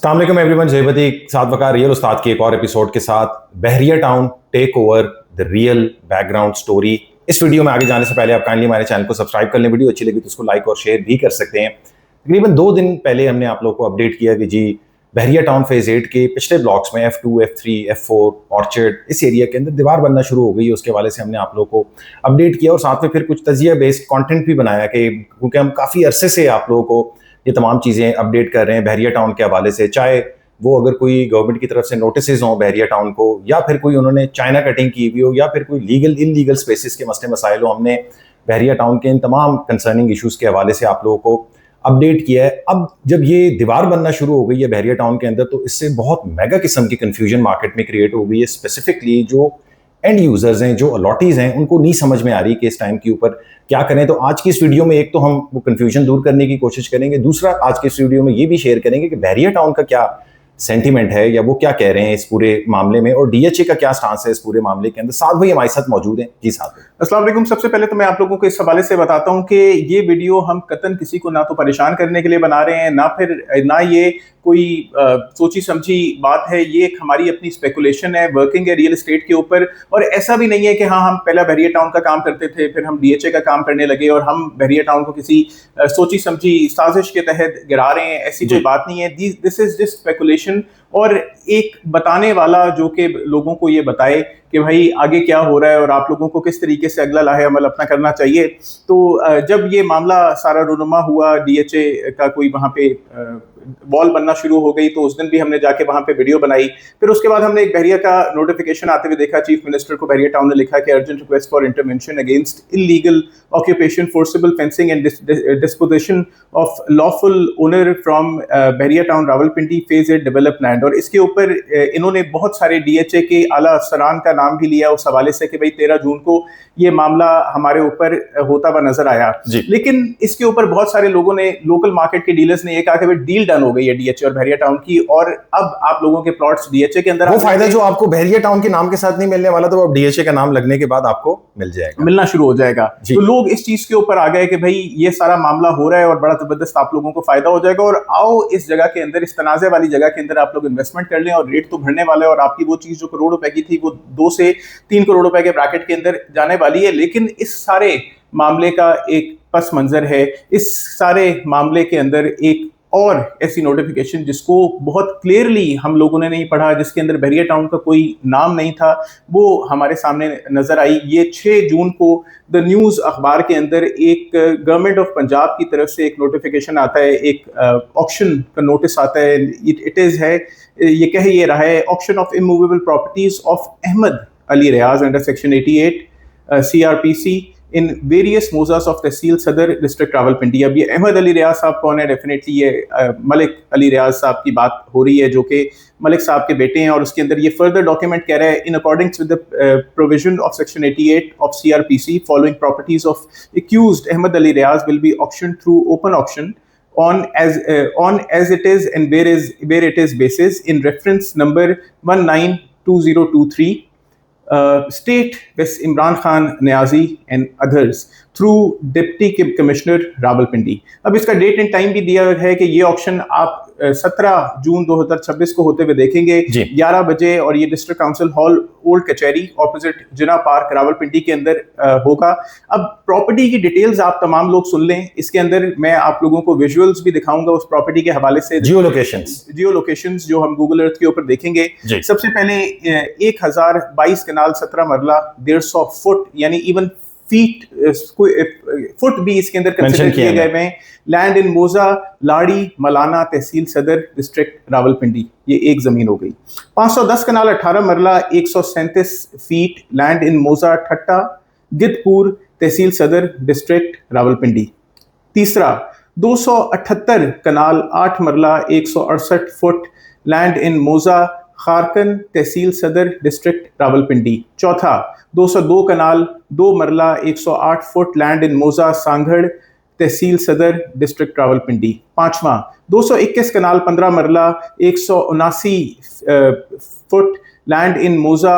अस्सलाम वालेकुम एवरीवन, जयपति साथ वकार रियल उस्ताद के एक और एपिसोड के साथ Bahria town take over the real background story. इस वीडियो में आगे जाने से पहले आप काइंडली हमारे चैनल को सब्सक्राइब कर लें। वीडियो अच्छी लगी तो उसको लाइक और शेयर भी कर सकते हैं। तकरीबन 2 दिन पहले हमने आप लोगों को अपडेट किया कि जी बहरिया टाउन फेज 8 के पिछले ब्लॉक्स में F2, F3, F4, ऑर्चर्ड इस एरिया के अंदर दीवार बनना शुरू हो गई है। उसके वाले से हमने आप लोगों को अपडेट किया और साथ में फिर कुछ तजिया बेस्ड कंटेंट भी बनाया कि क्योंकि हम काफ़ी अरसे से आप लोगों को ये तमाम चीज़ें अपडेट कर रहे हैं बहरिया टाउन के हवाले से, चाहे वो अगर कोई गवर्नमेंट की तरफ से नोटिस हों बहरिया टाउन को, या फिर कोई उन्होंने चाइना कटिंग की हुई हो, या फिर कोई लीगल इनलीगल स्पेसिस के मसले मसाइल हो। हमने बहरिया टाउन के इन तमाम कंसर्निंग इशूज़ के हवाले से आप लोगों को अपडेट किया है। अब जब ये दीवार बनना शुरू हो गई है बहरिया टाउन के अंदर, तो इससे बहुत मेगा किस्म की कन्फ्यूजन मार्केट में क्रिएट हो गई है। स्पेसिफिकली जो एंड यूजर्स हैं, जो अलॉटीज हैं, उनको नहीं समझ में आ रही कि इस टाइम के ऊपर क्या करें। तो आज की इस वीडियो में एक तो हम वो कन्फ्यूजन दूर करने की कोशिश करेंगे, दूसरा आज के इस वीडियो में ये भी शेयर करेंगे कि बहरिया टाउन का क्या सेंटीमेंट है या वो क्या कह रहे हैं इस पूरे मामले में, और डीएचए का क्या स्टांस है इस पूरे मामले के अंदर। साथ भाई हमारे साथ मौजूद हैं। जी साथ भाई। अस्सलाम वालेकुम। सबसे पहले तो मैं आप लोगों को इस हवाले से बताता हूं कि ये वीडियो हम कतन किसी को ना तो परेशान करने के लिए बना रहे हैं, ना ये कोई सोची समझी बात है। ये एक हमारी अपनी स्पेकुलेशन है, वर्किंग है रियल एस्टेट के ऊपर। और ऐसा भी नहीं है कि हाँ हम पहला बहरिया टाउन का काम करते थे, फिर हम डीएचए का काम करने लगे और हम बहरिया टाउन को किसी सोची समझी साजिश के तहत गिरा रहे हैं। ऐसी कोई बात नहीं है। दिस इज जस्ट स्पेकुलेशन, और एक बताने वाला जो कि लोगों को ये बताए कि भाई आगे क्या हो रहा है और आप लोगों को किस तरीके से अगला लाहे अमल अपना करना चाहिए। तो जब ये मामला सारा रुनुमा हुआ, डीएचए का कोई वहाँ पे वॉल बनना शुरू हो गई, तो उस दिन भी हमने जाके वहाँ पे वीडियो बनाई। फिर उसके बाद हमने एक बहरिया का नोटिफिकेशन आते हुए देखा। चीफ मिनिस्टर को बहरिया टाउन ने लिखा कि urgent request for intervention against illegal occupation, forcible fencing and disposition of lawful owner from Bahria town Rawalpindi phase 8 develop land. और इसके ऊपर इन्होंने बहुत सारे डीएचए के आला अफसरान का नाम भी लिया उस हवाले से कि भाई 13 जून को ये मामला हमारे ऊपर होता हुआ नजर आया। लेकिन इसके ऊपर बहुत सारे लोगों ने, लोकल मार्केट के डीलर्स ने ये कहा कि भाई डील डन हो गई है डीएचए और बहरिया टाउन की, और अब आप लोगों के प्लॉट्स डीएचए के अंदर वो फायदा जो आपको बहरिया टाउन के नाम के साथ नहीं मिलने वाला, तो अब डीएचए का नाम लगने के बाद आपको मिल जाएगा, मिलना शुरू हो जाएगा। तो लोग इस चीज के ऊपर आ गए कि भाई ये सारा मामला हो रहा है और बड़ा जबरदस्त आप लोगों को फायदा हो जाएगा, और आओ इस जगह के अंदर, इस तनाज़े वाली जगह के अंदर आप लोग इन्वेस्टमेंट कर लें और रेट तो भरने वाला है, और आपकी वो चीज जो करोड़ रुपए की थी वो 2 से 3 करोड़ रुपए के ब्रैकेट के अंदर जाने वाली है। लेकिन इस सारे मामले का एक पस मंजर है। इस सारे मामले के अंदर एक और ऐसी नोटिफिकेशन जिसको बहुत क्लियरली हम लोगों ने नहीं पढ़ा, जिसके अंदर बहरिया टाउन का कोई नाम नहीं था, वो हमारे सामने नजर आई। ये 6 जून को द न्यूज़ अखबार के अंदर एक गवर्नमेंट ऑफ पंजाब की तरफ से एक नोटिफिकेशन आता है, एक ऑक्शन का नोटिस आता है। इट इज़ है, ये कह ये रहा है, auction of immovable properties of Ahmad Ali Riaz under section 88 CRPC in various मोजास ऑफ तहसील सदर डिस्ट्रिक्ट रावलपिंडी। अब ये अहमद अली रियाज साहब कौन है? डेफिनेटली ये मलिक अली रियाज साहब की बात हो रही है, जो कि मलिक साहब के बेटे हैं। और उसके अंदर ये फर्दर डॉक्यूमेंट कह रहा है, in accordance with the provision of section 88 of CRPC, following properties of accused Ahmad Ali Riaz will be auction through open auction on as it is and where it is basis in reference number 192023 state with Imran Khan Niazi and others through Deputy Commissioner Rawalpindi। अब इसका date and time भी दिया है कि ये option आप 17 जून 2026 को होते हुए देखेंगे 11 बजे, और ये डिस्ट्रिक्ट काउंसिल हॉल ओल्ड कचहरी ऑपोजिट जिना पार्क रावलपिंडी के अंदर होगा। अब प्रॉपर्टी की डिटेल्स आप तमाम लोग सुन लें। इसके अंदर मैं आप लोगों को विजुअल्स भी दिखाऊंगा उस प्रॉपर्टी के हवाले से, जियो लोकेशंस जो हम गूगल अर्थ के ऊपर देखेंगे। सबसे पहले 1022 कनाल 17 मरला 150 फुट, यानी इवन फीट फुट भी इसके अंदर कंसीडर किए गए हैं। लैंड इन मोजा लाड़ी मलाना तहसील सदर डिस्ट्रिक्ट रावलपिंडी, ये एक जमीन हो गई। 510 कनाल 18 मरला 137 फीट लैंड इन मोजा ठट्टा गिदपुर तहसील सदर डिस्ट्रिक्ट रावलपिंडी। तीसरा 278 कनाल 8 मरला 168 फुट लैंड इन मोजा खारकन तहसील सदर डिस्ट्रिक्ट रावलपिंडी। चौथा 202 कनाल 2 मरला 108 फुट लैंड इन मोजा सांगड़ तहसील सदर डिस्ट्रिक्ट रावलपिंडी। पांचवा 221 कनाल 15 मरला 179 फुट लैंड इन मोजा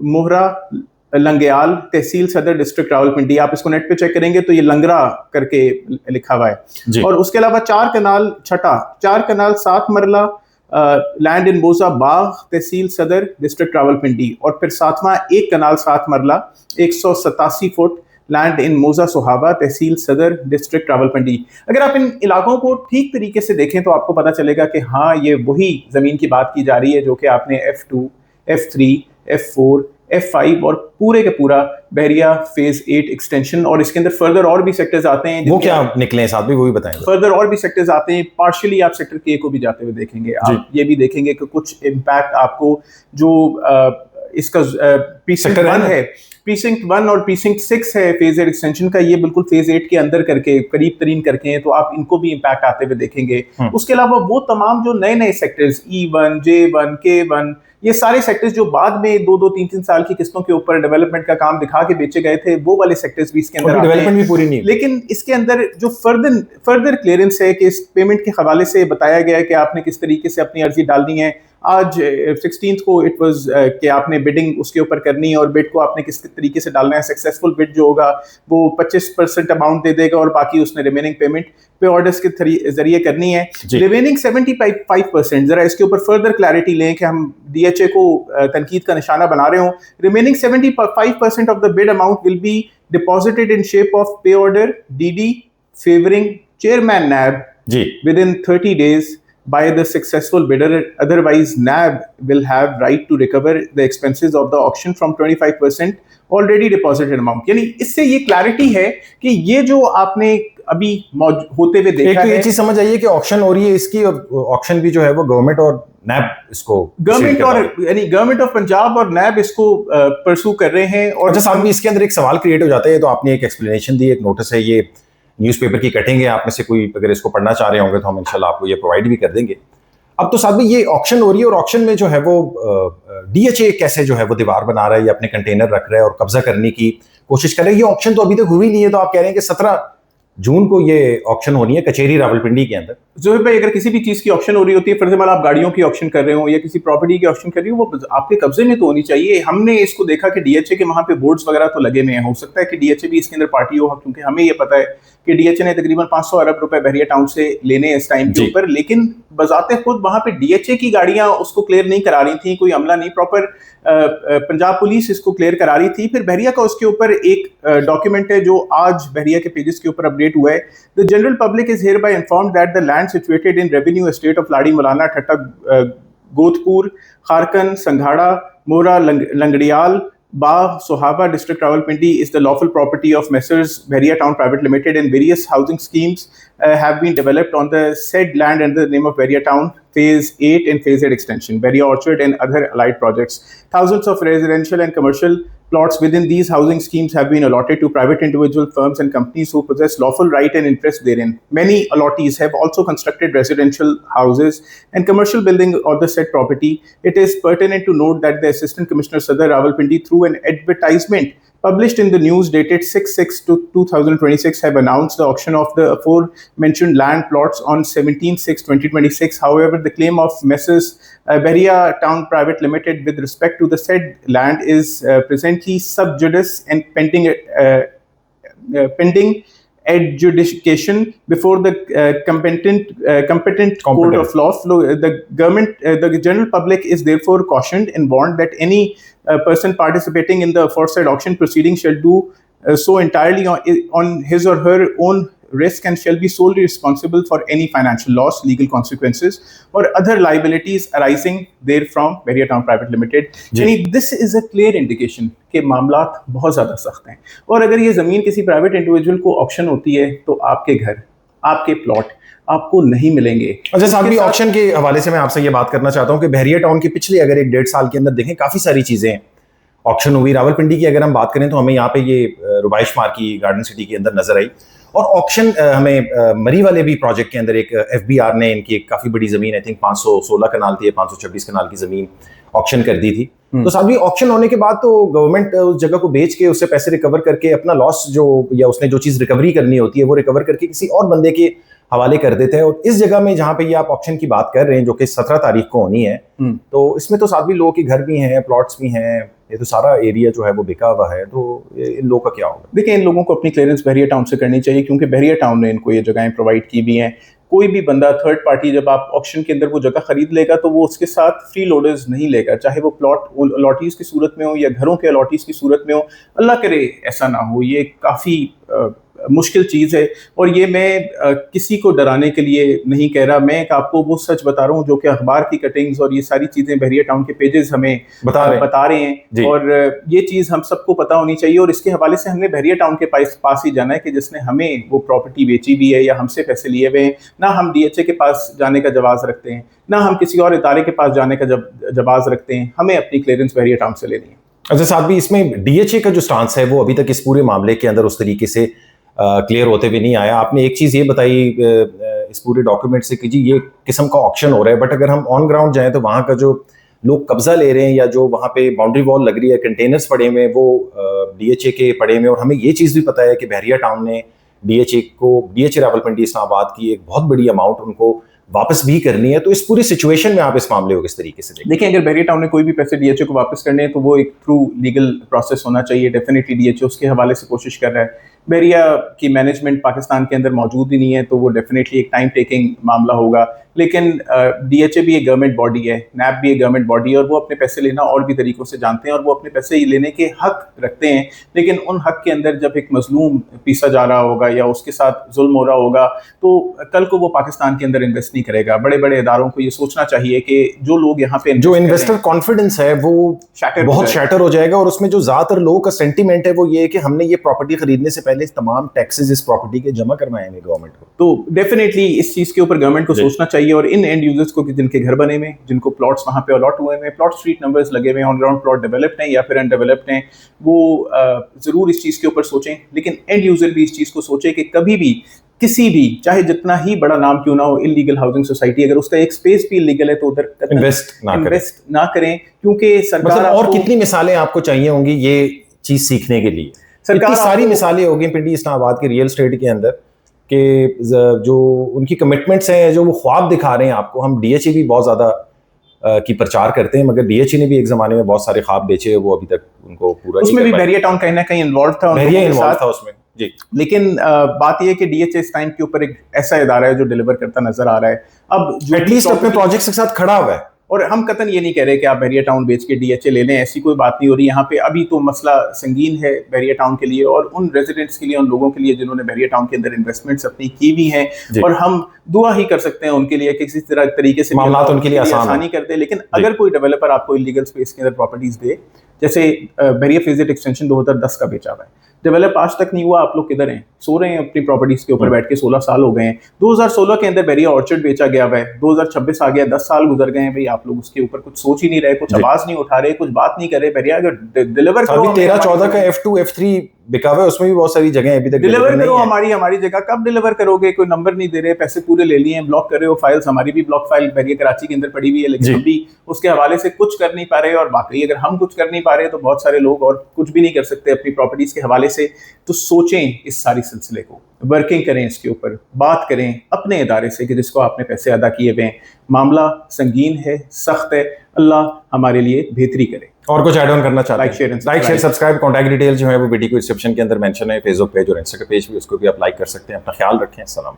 मोहरा लंगेयाल तहसील सदर डिस्ट्रिक्ट रावलपिंडी। आप इसको नेट पे चेक करेंगे तो ये लंगरा करके लिखा हुआ है। और उसके अलावा 4 कनाल 7 मरला लैंड इन मोजा बाग, तहसील सदर, डिस्ट्रिक्ट रावलपिंडी। और फिर सातवां 1 कनाल 7 मरला 187 फुट, लैंड इन मोजा सुहाबा, तहसील सदर, डिस्ट्रिक्ट रावलपिंडी। अगर आप इन इलाकों को ठीक तरीके से देखें तो आपको पता चलेगा कि हाँ, ये वही ज़मीन की बात की जा रही है जो कि आपने F2, F3, F4, F5 और पूरे के पूरा बहरिया फेज 8 एक्सटेंशन, और इसके अंदर फर्दर और भी सेक्टर्स आते हैं। वो क्या निकले हैं साथ भी, वो भी बताएंगे। फर्दर और भी सेक्टर्स आते हैं, पार्शियली आप सेक्टर के को भी जाते हुए देखेंगे। आप ये भी देखेंगे कि कुछ इम्पैक्ट आपको जो इसका प्रीसिंक्ट 1 है, प्रीसिंक्ट 1 और प्रीसिंक्ट 6 है फेज 8 एक्सटेंशन का, ये बिल्कुल फेज 8 के अंदर करके करीब तरीन करके हैं, तो आप इनको भी इम्पैक्ट आते हुए देखेंगे। उसके अलावा वो तमाम जो नए नए सेक्टर्स E1, J1, K1, ये सारे सेक्टर्स जो बाद में 2-2, 3-3 साल की किस्तों के ऊपर डेवलपमेंट का काम दिखा के बेचे गए थे, वो वाले सेक्टर्स भी इसके अंदर डेवलपमेंट भी पूरी नहीं। लेकिन इसके अंदर जो फर्दर क्लियरेंस है कि इस पेमेंट के हवाले से बताया गया है कि आपने किस तरीके से अपनी अर्जी डालनी है। आज 16 को इट वाज कि आपने बिडिंग उसके ऊपर करनी है और बिड को आपने किस तरीके से डालना है। सक्सेसफुल बिड जो होगा वो 25% अमाउंट दे देगा और बाकी उसने रिमेनिंग पेमेंट पे ऑर्डर्स के जरिए करनी है। रिमेनिंग 75%, जरा इसके ऊपर फर्दर क्लैरिटी लें कि हम DHA को तनकीद का निशाना बना रहे हो। Remaining 75% of the bid amount will be deposited in shape of pay order DD favouring chairman NAB within 30 days by the successful bidder. Otherwise, NAB will have right to recover the expenses of the auction from 25% already deposited amount. यानी इससे ये clarity है कि ये जो आपने अभी होते हुए देखा है, ये चीज समझ आइए कि ऑक्शन हो रही है इसकी, ऑक्शन भी जो है वो गवर्नमेंट और NAB इसको, गवर्नमेंट ऑफ पंजाब और NAB इसको परसू कर रहे हैं। और अच्छा साहब, इसके अंदर एक सवाल क्रिएट हो जाता है। तो आपने एक एक्सप्लेनेशन दी, एक नोटिस है, ये न्यूज़पेपर की कटिंग है, आप में से कोई अगर इसको पढ़ना चाह रहे होंगे तो हम इंशाल्लाह आपको ये प्रोवाइड भी कर देंगे। अब तो साथ में ये ऑक्शन हो रही है और ऑक्शन में जो है वो DHA कैसे जो है वो दीवार बना रहा है या अपने कंटेनर रख रहा है और कब्जा करने की कोशिश कर रहे हैं। ये ऑक्शन तो अभी तक हुई नहीं है, तो आप कह रहे हैं कि 17 जून को ये ऑक्शन होनी है कचेरी रावलपिंडी के अंदर। जोहिर भाई, अगर किसी भी चीज की ऑक्शन हो रही होती है, फॉर एग्जाम्पल आप गाड़ियों की ऑक्शन कर रहे हो या किसी प्रॉपर्टी की ऑक्शन कर रही हो, वो आपके कब्जे में तो होनी चाहिए। हमने इसको देखा कि DHA के वहां पे बोर्ड्स वगैरह तो लगे हुए हैं, हो सकता है कि DHA भी इसके अंदर पार्टी हो, क्योंकि हमें ये पता है कि DHA ने तकरीबन 500 अरब रुपए बहरिया टाउन से लेने हैं इस टाइम के ऊपर, लेकिन बजाते खुद वहां पे DHA की गाड़ियां उसको क्लियर नहीं करा रही थी, कोई अमला नहीं, प्रॉपर पंजाब पुलिस इसको क्लियर करा रही थी। फिर बहरिया का उसके ऊपर एक डॉक्यूमेंट है जो आज बहरिया के पेजेस के ऊपर अपडेट हुआ है। The general public is here bye informed that the land situated in revenue estate of लाड़ी मौलाना ठट्टा गोतपुर, खारकन, संघाड़ा, मोरा, Langrial, Ba, Sohaba, District Rawalpindi is the lawful property of Messrs. Bharia Town Private Limited, and various housing schemes have been developed on the said land under the name of Bharia Town Phase 8 and Phase 8 Extension, Bharia Orchard and other allied projects. Thousands of residential and commercial plots within these housing schemes have been allotted to private individual firms and companies who possess lawful right and interest therein. Many allottees have also constructed residential houses and commercial building on the said property. It is pertinent to note that the Assistant Commissioner Sadar Rawalpindi, through an advertisement published in the news dated 6/6/2026, have announced the auction of the aforementioned land plots on 17/6/2026. However, the claim of Messrs. Bharia Town Private Limited with respect to the said land is presently sub judice and pending adjudication before the competent court of law. The general public is therefore cautioned and warned that any person participating in the aforesaid auction proceeding shall do so entirely on his or her own risk and shall be solely responsible for any financial loss, legal consequences, or other liabilities arising therefrom. Bharia Town Private Limited. This is a clear indication कि मामलात बहुत ज़्यादा सख्त हैं, और अगर ये ज़मीन किसी प्राइवेट इंडिविजुअल को ऑक्शन होती है तो आपके घर, आपके प्लॉट आपको नहीं मिलेंगे। अच्छा साहब, भी ऑक्शन के हवाले से मैं आपसे ये बात करना चाहता हूँ कि बहरिया टाउन की पिछले अगर 1-1.5 साल के अंदर देखें, काफ़ी सारी चीज़ें ऑक्शन हुई। रावलपिंडी की अगर हम बात करें तो हमें यहाँ पे ये रुबाइश मार्ग की गार्डन सिटी के अंदर नजर आई, और ऑक्शन हमें मरी वाले भी प्रोजेक्ट के अंदर एक FBR ने इनकी एक काफ़ी बड़ी ज़मीन, आई थिंक 516 कनाल थी, 526 कनाल की ज़मीन ऑक्शन कर दी थी। तो साथ भी ऑक्शन होने के बाद तो गवर्नमेंट उस जगह को बेच के उससे पैसे रिकवर करके अपना लॉस जो, या उसने जो चीज़ रिकवरी करनी होती है वो रिकवर करके किसी और बंदे के हवाले कर देते हैं। और इस जगह में जहाँ पे ये आप ऑक्शन की बात कर रहे हैं जो कि 17 तारीख को होनी है, तो इसमें तो साथ भी लोगों के घर भी हैं, प्लॉट्स भी हैं, ये तो सारा एरिया जो है वो बिका हुआ है। तो इन लोगों का क्या होगा? देखिए, इन लोगों को अपनी क्लियरेंस बहरिया टाउन से करनी चाहिए, क्योंकि बहरिया टाउन ने इनको ये जगहें प्रोवाइड की भी हैं। कोई भी बंदा थर्ड पार्टी जब आप ऑक्शन के अंदर वो जगह खरीद लेगा तो वो उसके साथ फ्री लोडर्स नहीं लेगा, चाहे वो प्लॉट अलॉटीज की सूरत में हो या घरों के अलॉटीज की सूरत में हो। अल्लाह करे ऐसा ना हो, ये काफ़ी मुश्किल चीज़ है। और ये मैं किसी को डराने के लिए नहीं कह रहा, मैं आपको वो सच बता रहा हूँ जो कि अखबार की कटिंग्स और ये सारी चीज़ें बहरिया टाउन के पेजेस हमें बता रहे हैं। और ये चीज़ हम सबको पता होनी चाहिए। और इसके हवाले से हमने बहरिया टाउन के पास ही जाना है कि जिसने हमें वो प्रॉपर्टी बेची भी है या हमसे पैसे लिए हुए हैं। ना हम DHA के पास जाने का जवाज़ रखते हैं, ना हम किसी और इदारे के पास जाने का जवाज़ रखते हैं। हमें अपनी क्लियरेंस बहरिया टाउन से लेनी है। अच्छा साहब, भी इसमें DHA का जो स्टांस है वो अभी तक इस पूरे मामले के अंदर उस तरीके से क्लियर होते हुए नहीं आया। आपने एक चीज़ ये बताई इस पूरे डॉक्यूमेंट से कि जी ये किस्म का ऑक्शन हो रहा है, बट अगर हम ऑन ग्राउंड जाएं तो वहाँ का जो लोग कब्जा ले रहे हैं या जो वहाँ पे बाउंड्री वॉल लग रही है, कंटेनर्स पड़े हुए हैं वो DHA के पड़े हुए हैं। और हमें ये चीज़ भी पता है कि बहरिया टाउन ने DHA रावलपिंडी इस्लामाबाद की एक बहुत बड़ी अमाउंट उनको वापस भी करनी है। तो इस पूरी सिचुएशन में आप इस मामले को किस तरीके से देखिए, अगर बहरिया टाउन ने कोई भी पैसे DHA को वापस करने हैं तो वो एक थ्रू लीगल प्रोसेस होना चाहिए। डेफिनेटली DHA उसके हवाले से कोशिश कर रहा है। बहरिया की मैनेजमेंट पाकिस्तान के अंदर मौजूद ही नहीं है, तो वो डेफिनेटली एक टाइम टेकिंग मामला होगा। लेकिन DHA भी एक गवर्नमेंट बॉडी है, NAB भी एक गवर्नमेंट बॉडी है, और वो अपने पैसे लेना और भी तरीकों से जानते हैं और वो अपने पैसे लेने के हक रखते हैं। लेकिन उन हक के अंदर जब एक मजलूम पीसा जा रहा होगा या उसके साथ जुल्म हो रहा होगा तो कल को वो पाकिस्तान के अंदर इन्वेस्ट नहीं करेगा। बड़े बड़े इदारों को ये सोचना चाहिए कि जो लोग यहाँ पे जो इन्वेस्टर कॉन्फिडेंस है वो बहुत शैटर हो जाएगा। और उसमें जो ज्यादातर लोगों का सेंटीमेंट है वो ये है कि हमने ये प्रॉपर्टी खरीदने से पहले तमाम टैक्सेस इस प्रॉपर्टी के जमा करवाए हैं गवर्नमेंट को। तो डेफिनेटली इस चीज के ऊपर गवर्नमेंट को सोचना चाहिए। और इन एंड यूजर्स को जिनके घर बने हुए, जिनको प्लॉट्स वहाँ पे अलॉट हुए हैं, प्लॉट स्ट्रीट नंबर्स लगे हुए हैं, ऑन ग्राउंड प्लॉट डेवलप्ड हैं या फिर अनडेवलप्ड हैं, वो जरूर इस चीज के ऊपर सोचें। लेकिन एंड यूजर भी इस चीज को सोचे कि कभी भी किसी भी, चाहे जितना ही बड़ा नाम क्यों ना हो, इलीगल हाउसिंग सोसाइटी, अगर उसका एक स्पेस भी इलीगल है तो उधर इन्वेस्ट ना करें। क्योंकि सरकार और कितनी मिसालें आपको चाहिए होंगी ये चीज सीखने के लिए। सरकार सारी मिसालें होगी पिंडी इस्लामाबाद के रियल एस्टेट के अंदर कि जो उनकी कमिटमेंट्स हैं, जो वो ख्वाब दिखा रहे हैं आपको। हम DHA भी बहुत ज्यादा की प्रचार करते हैं, मगर DHA ने भी एक जमाने में बहुत सारे ख्वाब बेचे, वो अभी तक उनको पूरा उसमें भी बहरिया टाउन कहीं ना कहीं इन्वॉल्व था उसमें जी। लेकिन बात यह है कि DHA इस टाइम के ऊपर एक ऐसा इदारा है जो डिलीवर करता नजर आ रहा है। अब जो एटलीस्ट अपने प्रोजेक्ट्स के साथ खड़ा हुआ है। और हम कतन ये नहीं कह रहे कि आप बहरिया टाउन बेच के DHA ले लें, ऐसी कोई बात नहीं हो रही यहाँ पे। अभी तो मसला संगीन है बहरिया टाउन के लिए और उन रेजिडेंट्स के लिए, उन लोगों के लिए जिन्होंने बहरिया टाउन के अंदर इन्वेस्टमेंट्स अपनी की भी हैं। और हम दुआ ही कर सकते हैं उनके लिए कि किसी तरह तरीके से मामला उनके लिए आसानी कर दे। लेकिन अगर कोई डेवलपर आपको इलीगल स्पेस के अंदर प्रॉपर्टीज दे, जैसे बहरिया फेजेट एक्सटेंशन 2010 का बेचा हुआ है, डेवलप आज तक नहीं हुआ, आप लोग किधर हैं? सो रहे हैं अपनी प्रॉपर्टीज के ऊपर बैठ के। 16 साल हो गए हैं। 2016 के अंदर बहरिया ऑर्चर्ड बेचा गया हुआ है, 2026 आ गया, 10 साल गुजर गए हैं भाई। आप लोग उसके ऊपर कुछ सोच ही नहीं रहे, कुछ आवाज नहीं उठा रहे, कुछ बात नहीं कर रहे। बहरिया अगर डिलीवर करो, 13-14 का F2 F3 बिका हुआ है, उसमें भी बहुत सारी जगह अभी तक डिलीवर करो। हमारी जगह कब डिलीवर करोगे? कोई नंबर नहीं दे रहे, पैसे पूरे ले लिए हैं, ब्लॉक कर रहे हो फाइल्स। हमारी भी ब्लॉक फाइल बहरिया कराची के अंदर पड़ी हुई है, लेकिन हम भी उसके हवाले से कुछ कर नहीं पा रहे। और बाकी अगर हम कुछ कर नहीं पा रहे तो बहुत सारे लोग और कुछ भी नहीं कर सकते अपनी प्रॉपर्टीज के हवाले से। तो सोचें इस सारी सिलसिले को, वर्किंग करें, इसके ऊपर बात करें अपने इदारे से कि जिसको आपने पैसे अदा किए हुए हैं। मामला संगीन है, सख्त है। अल्लाह हमारे लिए बेहतरी करे। और कुछ ऐड ऑन करना चाहते हैं? Like share subscribe. Contact detail जो है वो वीडियो को डिस्क्रिप्शन के अंदर मेंशन है। फेसबुक पेज और इंस्टाग्राम पेज भी, उसको भी आप लाइक कर सकते हैं। अपना ख्याल रखें। अस्सलाम।